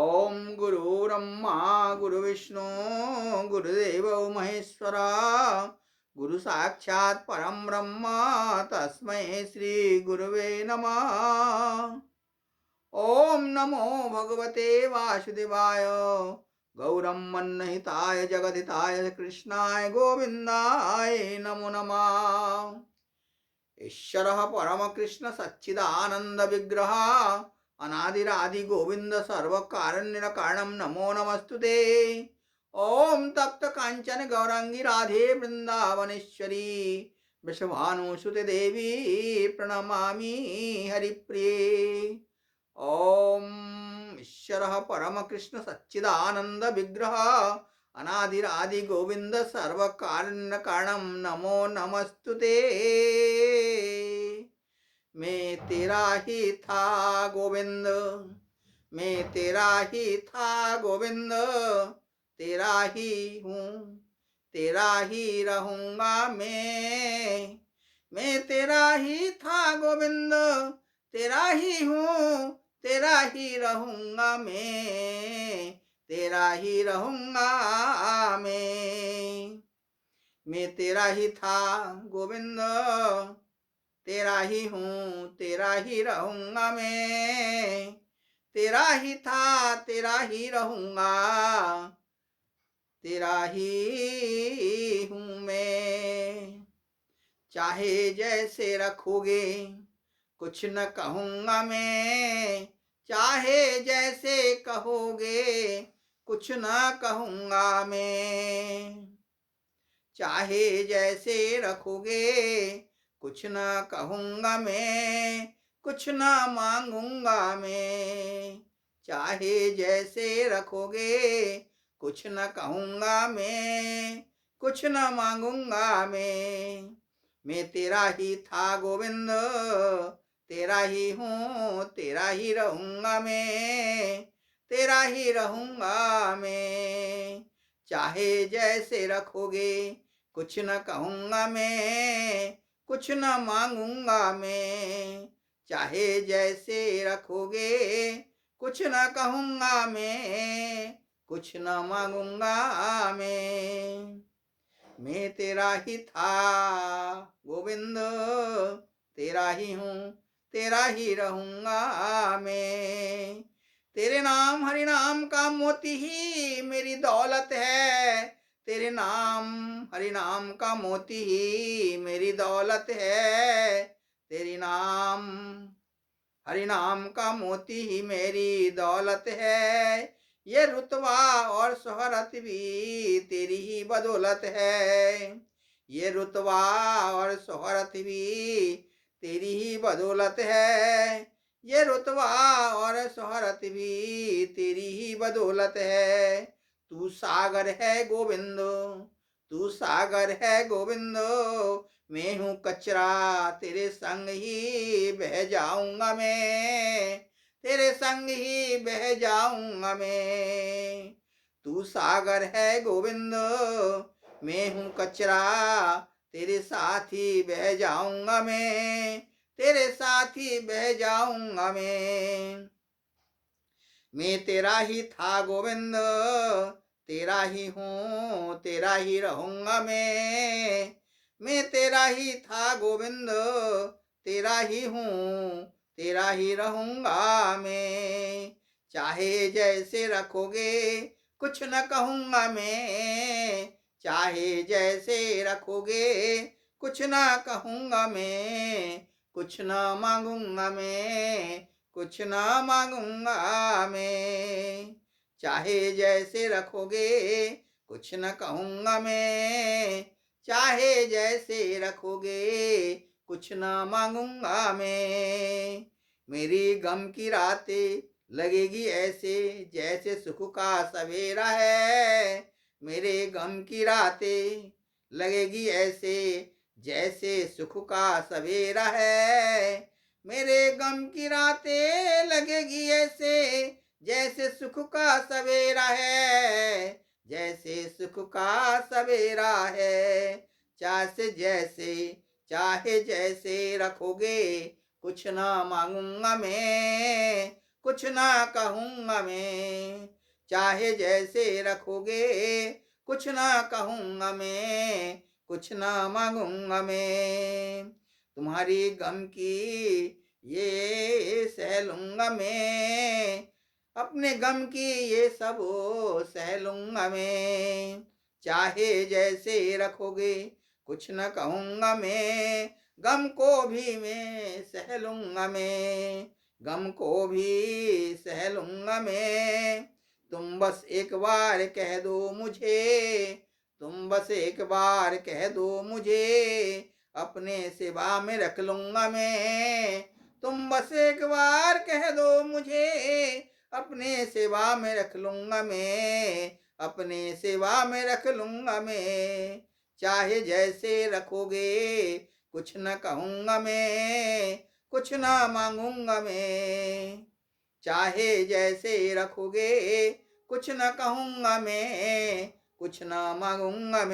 ओम गुरुर्ब्रह्मा गुरुविष्णु गुरुदेवो महेश्वरा गुरु साक्षात् परम ब्रह्म तस्मै श्री गुरुवे नमः। ओम नमो भगवते वासुदेवाय गौरम मन्नहिताय जगदिताय कृष्णाय गोविंदाय नमो नमः। ईश्वरः परमकृष्ण सच्चिदानंद विग्रह अनादिरादि गोविंद सर्वकारणनिरकारणं नमो नमस्तुते। ओम तप्त कांचन गौरांगी राधे वृंदावनेश्वरी वृषभानुसुते देवी प्रणमामि हरिप्रिये। ओम ईश्वरः परमकृष्ण सच्चिदानंद विग्रह अनादिरादि गोविंद सर्वकारणनिरकारणं नमो नमस्तुते। मैं तेरा ही था गोविंद, मैं तेरा ही था गोविंद, तेरा ही हूँ तेरा ही रहूँगा मैं तेरा ही था गोविंद, तेरा ही हूँ तेरा ही रहूँगा तेरा ही रहूँगा मैं तेरा ही था गोविंद, तेरा ही हूँ तेरा ही रहूँगा तेरा ही था तेरा ही रहूँगा तेरा ही हूँ मैं। चाहे जैसे रखोगे कुछ न कहूँगा मैं, चाहे जैसे कहोगे कुछ न कहूँगा मैं। चाहे जैसे रखोगे कुछ न कहूँगा मैं, कुछ न मांगूंगा मैं। चाहे जैसे रखोगे कुछ न कहूँगा मैं, कुछ न मांगूंगा मैं तेरा ही था गोविंद, तेरा ही हूँ तेरा ही रहूँगा तेरा ही रहूँगा मैं। चाहे जैसे रखोगे कुछ न कहूँगा मैं, कुछ न मांगूंगा मैं। चाहे जैसे रखोगे कुछ न कहूँगा मैं, कुछ न मांगूंगा मैं तेरा ही था गोविंद, तेरा ही हूँ तेरा ही रहूँगा मैं। तेरे नाम हरि नाम का मोती ही मेरी दौलत है, तेरे नाम हरि नाम का मोती ही मेरी दौलत है। तेरी नाम हरि नाम का मोती ही मेरी दौलत है। ये रुतबा और शोहरत भी तेरी ही बदौलत है। ये रुतबा और शोहरत भी तेरी ही बदौलत है। ये रुतबा और शोहरत भी तेरी ही बदौलत है। तू सागर है गोविंद, तू सागर है गोविंद, मैं हूँ कचरा तेरे संग ही बह जाऊंगा तेरे संग ही बह जाऊंगा मैं। तू सागर है गोविंद, मैं हूँ कचरा तेरे साथ ही बह जाऊंगा तेरे साथ ही बह जाऊंगा मैं तेरा ही था गोविंद, तेरा ही हूँ तेरा ही रहूँगा मैं तेरा ही था गोविंद, तेरा ही हूँ तेरा ही रहूँगा मैं। चाहे जैसे रखोगे कुछ न कहूँगा मैं, चाहे जैसे रखोगे कुछ न कहूँगा मैं, कुछ न मांगूंगा मैं, कुछ न मांगूंगा मैं। चाहे जैसे रखोगे कुछ न कहूँगा मैं, चाहे जैसे रखोगे कुछ न मांगूंगा मैं। मेरी गम की रातें लगेगी ऐसे जैसे सुख का सवेरा है। मेरे गम की रातें लगेगी ऐसे जैसे सुख का सवेरा है। मेरे गम की रातें लगेगी ऐसे जैसे सुख का सवेरा है, जैसे सुख का सवेरा है। चाहे जैसे रखोगे कुछ ना मांगूंगा मैं, कुछ ना कहूँगा मैं। चाहे जैसे रखोगे कुछ ना कहूँगा मैं, कुछ ना मांगूंगा मैं। तुम्हारी गम की ये सह लूंगा मैं, अपने गम की ये सब सह लूंगा मैं। चाहे जैसे रखोगे कुछ न कहूँगा मैं, गम को भी मैं सह लूंगा मैं, गम को भी सह लूंगा मैं। तुम बस एक बार कह दो मुझे, तुम बस एक बार कह दो मुझे, अपने सेवा में रख लूंगा मैं। तुम बस एक बार कह दो मुझे, अपने सेवा में रख लूंगा मैं, अपने सेवा में रख लूंगा मैं। चाहे जैसे रखोगे कुछ न कहूँगा मैं, कुछ ना मांगूंगा मैं। चाहे जैसे रखोगे कुछ न कहूँगा मैं, कुछ ना मांगूंगा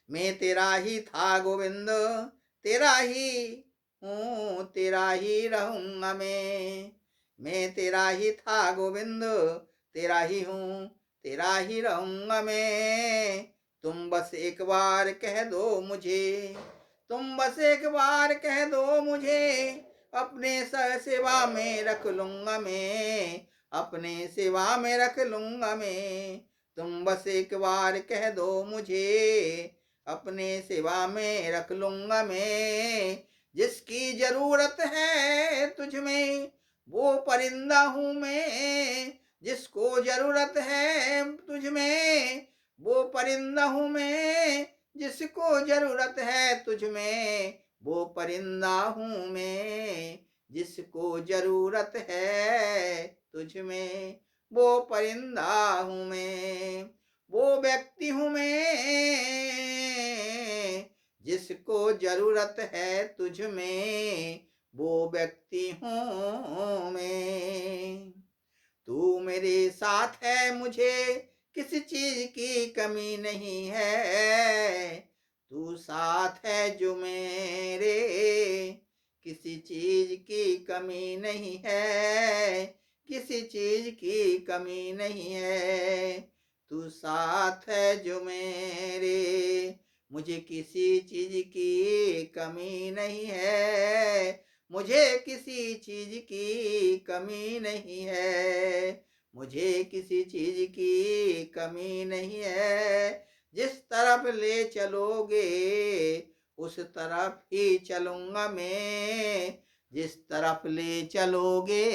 मैं तेरा ही था गोविंद, तेरा ही हूँ, तेरा ही रहूंगा मैं तेरा ही था गोविंद, तेरा ही हूँ, तेरा ही रहूंगा मैं। तुम बस एक बार कह दो मुझे, तुम बस एक बार कह दो मुझे, अपने सेवा में रख लूंगा मैं, अपने सेवा में रख लूंगा मैं। तुम बस एक बार कह दो मुझे, अपने सेवा में रख लूंगा मैं। जिसकी जरूरत है तुझ में वो परिंदा हूँ मैं, जिसको जरूरत है तुझ में वो परिंदा हूँ मैं, जिसको जरूरत है तुझ में वो परिंदा हूँ मैं, जिसको जरूरत है तुझ में वो परिंदा हूँ मैं। वो व्यक्ति हूँ मैं जिसको जरूरत है तुझ में, वो व्यक्ति हूँ मैं। तू मेरे साथ है मुझे किसी चीज की कमी नहीं है, तू साथ है जो मेरे किसी चीज की कमी नहीं है, किसी चीज की कमी नहीं है। तू साथ है जो मेरे, मुझे किसी चीज की कमी नहीं है, मुझे किसी चीज की कमी नहीं है, मुझे किसी चीज की कमी नहीं है। जिस तरफ ले चलोगे उस तरफ ही चलूंगा मैं, जिस तरफ ले चलोगे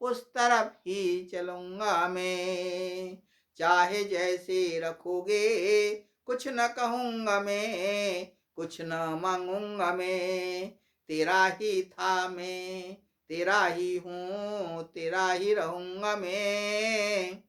उस तरफ ही चलूंगा मैं। चाहे जैसे रखोगे कुछ न कहूँगा मैं, कुछ न मांगूंगा मैं। तेरा ही था मैं, तेरा ही हूँ, तेरा ही रहूंगा मैं।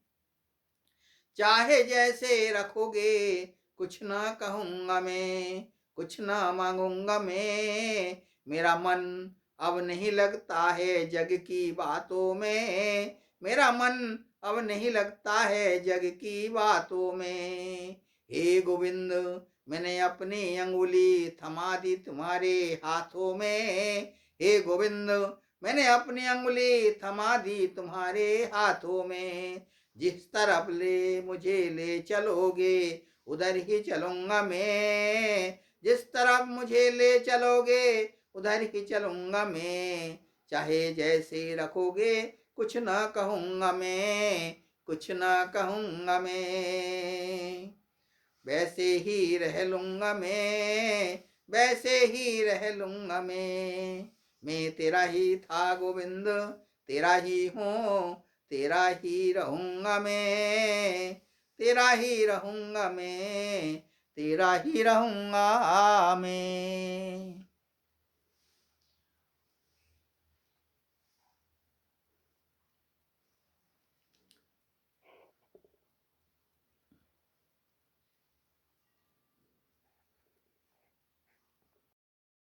चाहे जैसे रखोगे कुछ ना कहूँगा मैं, कुछ ना मांगूंगा मैं। मेरा मन अब नहीं लगता है जग की बातों में, मेरा मन अब नहीं लगता है जग की बातों में। हे गोविंद मैंने अपनी अंगुली थमा दी तुम्हारे हाथों में, हे गोविंद मैंने अपनी अंगुली थमा दी तुम्हारे हाथों में। जिस तरफ ले मुझे ले चलोगे उधर ही चलूंगा मैं, जिस तरफ मुझे ले चलोगे उधर ही चलूंगा मैं। चाहे जैसे रखोगे कुछ ना कहूँगा मैं, कुछ ना कहूँगा मैं। वैसे ही रह लूंगा मैं, वैसे ही रह लूंगा मैं तेरा ही था गोविंद, तेरा ही हूँ, तेरा ही रहूंगा मैं, तेरा ही रहूंगा मैं, तेरा ही रहूंगा मैं।